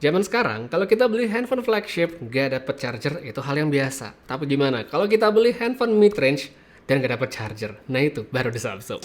Zaman sekarang, kalau kita beli handphone flagship nggak dapet charger, itu hal yang biasa. Tapi gimana kalau kita beli handphone mid-range dan nggak dapet charger? Nah itu baru di Samsung.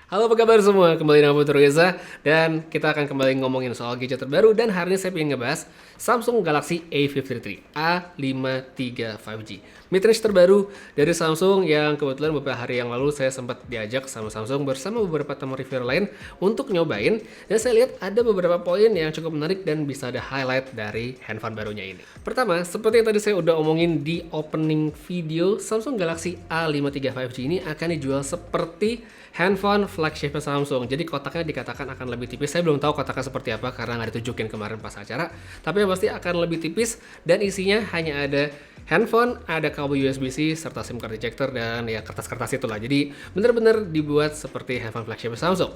Halo, apa kabar semua? Kembali dengan Putu Reza, dan kita akan kembali ngomongin soal gadget terbaru. Dan hari ini saya ingin ngebahas Samsung Galaxy A53 A53 5G, mid-range terbaru dari Samsung yang kebetulan beberapa hari yang lalu saya sempat diajak sama Samsung bersama beberapa teman reviewer lain untuk nyobain. Dan saya lihat ada beberapa poin yang cukup menarik dan bisa ada highlight dari handphone barunya ini. Pertama, seperti yang tadi saya udah omongin di opening video, Samsung Galaxy A53 5G ini akan dijual seperti handphone flagshipnya Samsung. Jadi kotaknya dikatakan akan lebih tipis. Saya belum tahu kotaknya seperti apa karena nggak ditunjukin kemarin pas acara. Tapi yang pasti akan lebih tipis dan isinya hanya ada handphone, ada kabel USB-C, serta SIM card ejector, dan ya kertas-kertas itulah. Jadi benar-benar dibuat seperti handphone flagship Samsung.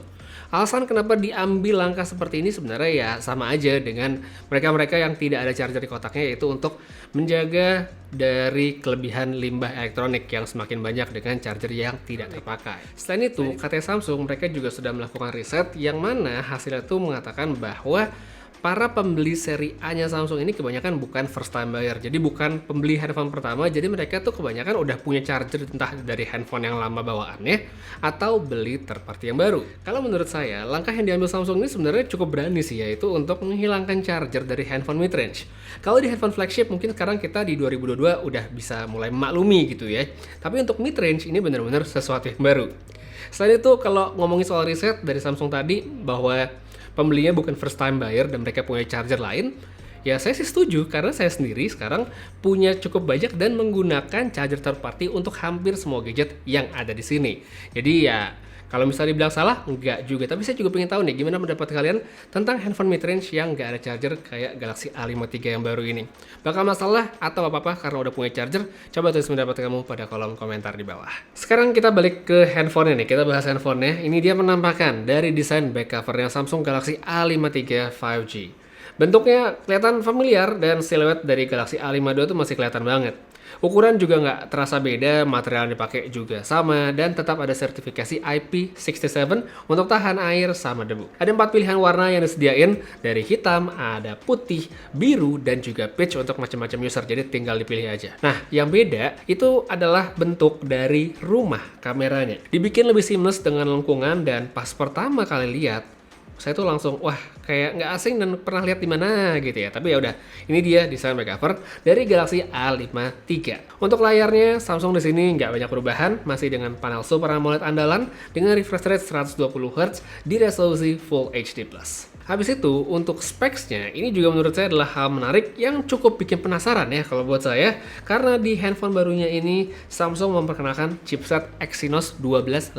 Alasan kenapa diambil langkah seperti ini sebenarnya ya sama aja dengan mereka-mereka yang tidak ada charger di kotaknya, yaitu untuk menjaga dari kelebihan limbah elektronik yang semakin banyak dengan charger yang tidak terpakai. Selain itu, katanya Samsung mereka juga sudah melakukan riset yang mana hasilnya itu mengatakan bahwa para pembeli seri A-nya Samsung ini kebanyakan bukan first time buyer. Jadi bukan pembeli handphone pertama, jadi mereka tuh kebanyakan udah punya charger entah dari handphone yang lama bawaannya atau beli third party yang baru. Kalau menurut saya, langkah yang diambil Samsung ini sebenarnya cukup berani sih, yaitu untuk menghilangkan charger dari handphone mid-range. Kalau di handphone flagship mungkin sekarang kita di 2022 udah bisa mulai maklumi gitu ya. Tapi untuk mid-range ini benar-benar sesuatu yang baru. Selain itu, kalau ngomongin soal riset dari Samsung tadi bahwa pembelinya bukan first time buyer dan mereka punya charger lain, ya saya sih setuju karena saya sendiri sekarang punya cukup banyak dan menggunakan charger third party untuk hampir semua gadget yang ada di sini. Jadi ya kalau misalnya dibilang salah, enggak juga. Tapi saya juga pengen tahu nih gimana pendapat kalian tentang handphone mid-range yang nggak ada charger kayak Galaxy A53 yang baru ini. Bakal masalah atau apa-apa karena udah punya charger? Coba tulis pendapat kamu pada kolom komentar di bawah. Sekarang kita balik ke handphonenya nih. Kita bahas handphonenya. Ini dia penampakan dari desain back covernya Samsung Galaxy A53 5G. Bentuknya kelihatan familiar dan siluet dari Galaxy A52 tuh masih kelihatan banget. Ukuran juga nggak terasa beda, material yang dipakai juga sama, dan tetap ada sertifikasi IP67 untuk tahan air sama debu. Ada 4 pilihan warna yang disediain, dari hitam, ada putih, biru, dan juga peach untuk macam-macam user, jadi tinggal dipilih aja. Nah, yang beda itu adalah bentuk dari rumah kameranya. Dibikin lebih seamless dengan lengkungan, dan pas pertama kali lihat, saya tuh langsung wah kayak nggak asing dan pernah lihat di mana gitu ya. Tapi ya udah, ini dia desain back cover dari Galaxy A53. Untuk layarnya Samsung di sini nggak banyak perubahan, masih dengan panel Super AMOLED andalan dengan refresh rate 120 Hz di resolusi Full HD+. Habis itu, untuk specs-nya, ini juga menurut saya adalah hal menarik yang cukup bikin penasaran ya kalau buat saya. Karena di handphone barunya ini, Samsung memperkenalkan chipset Exynos 1280.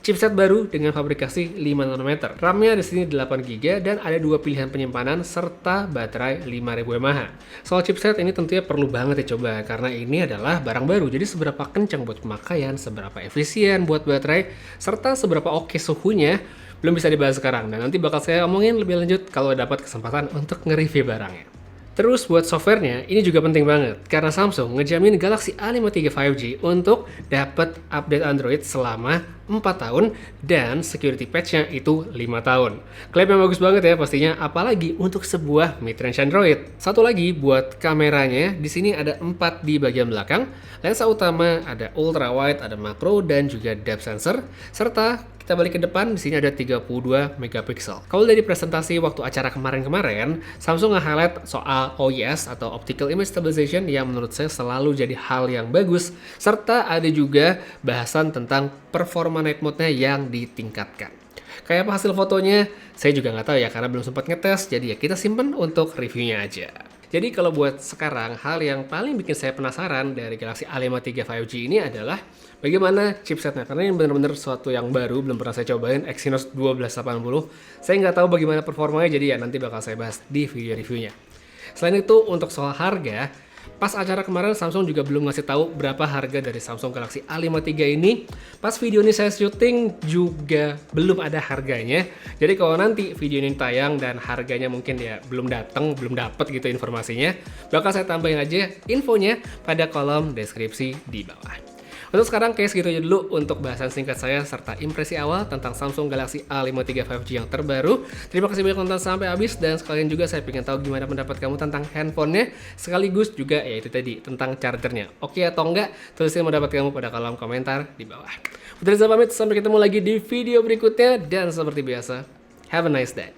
Chipset baru dengan fabrikasi 5 nanometer. RAM-nya di sini 8 GB dan ada 2 pilihan penyimpanan serta baterai 5000 mAh. Soal chipset ini tentunya perlu banget dicoba karena ini adalah barang baru. Jadi seberapa kencang buat pemakaian, seberapa efisien buat baterai, serta seberapa oke suhunya, belum bisa dibahas sekarang, dan nanti bakal saya omongin lebih lanjut kalau dapat kesempatan untuk nge-review barangnya. Terus buat softwarenya, ini juga penting banget karena Samsung ngejamin Galaxy A53 5G untuk dapat update Android selama 4 tahun dan security patch-nya itu 5 tahun. Klaim yang bagus banget ya pastinya, apalagi untuk sebuah mid-range Android. Satu lagi buat kameranya, di sini ada 4 di bagian belakang. Lensa utama ada ultra wide, ada makro dan juga depth sensor, serta kita balik ke depan, di sini ada 32 megapiksel. Kalau dari presentasi waktu acara kemarin-kemarin, Samsung nge-highlight soal OIS atau Optical Image Stabilization yang menurut saya selalu jadi hal yang bagus, serta ada juga bahasan tentang performa night mode-nya yang ditingkatkan. Kayak apa hasil fotonya, saya juga nggak tahu ya karena belum sempat ngetes, jadi ya kita simpen untuk reviewnya aja. Jadi kalau buat sekarang, hal yang paling bikin saya penasaran dari Galaxy A53 5G ini adalah bagaimana chipsetnya. Karena ini benar-benar sesuatu yang baru, belum pernah saya cobain, Exynos 1280. Saya nggak tahu bagaimana performanya, jadi ya nanti bakal saya bahas di video reviewnya. Selain itu, untuk soal harga, pas acara kemarin Samsung juga belum ngasih tahu berapa harga dari Samsung Galaxy A53 ini. Pas video ini saya syuting juga belum ada harganya. Jadi kalau nanti video ini tayang dan harganya mungkin ya belum datang, belum dapat gitu informasinya, bakal saya tambahin aja infonya pada kolom deskripsi di bawah. Untuk sekarang kayak segitu aja dulu untuk bahasan singkat saya serta impresi awal tentang Samsung Galaxy A53 5G yang terbaru. Terima kasih banyak nonton sampai habis, dan sekalian juga saya pengen tahu gimana pendapat kamu tentang handphonenya, sekaligus juga ya itu tadi tentang chargernya. Oke atau enggak? Tulisin pendapat kamu pada kolom komentar di bawah. Udah, saya pamit, sampai ketemu lagi di video berikutnya, dan seperti biasa, have a nice day.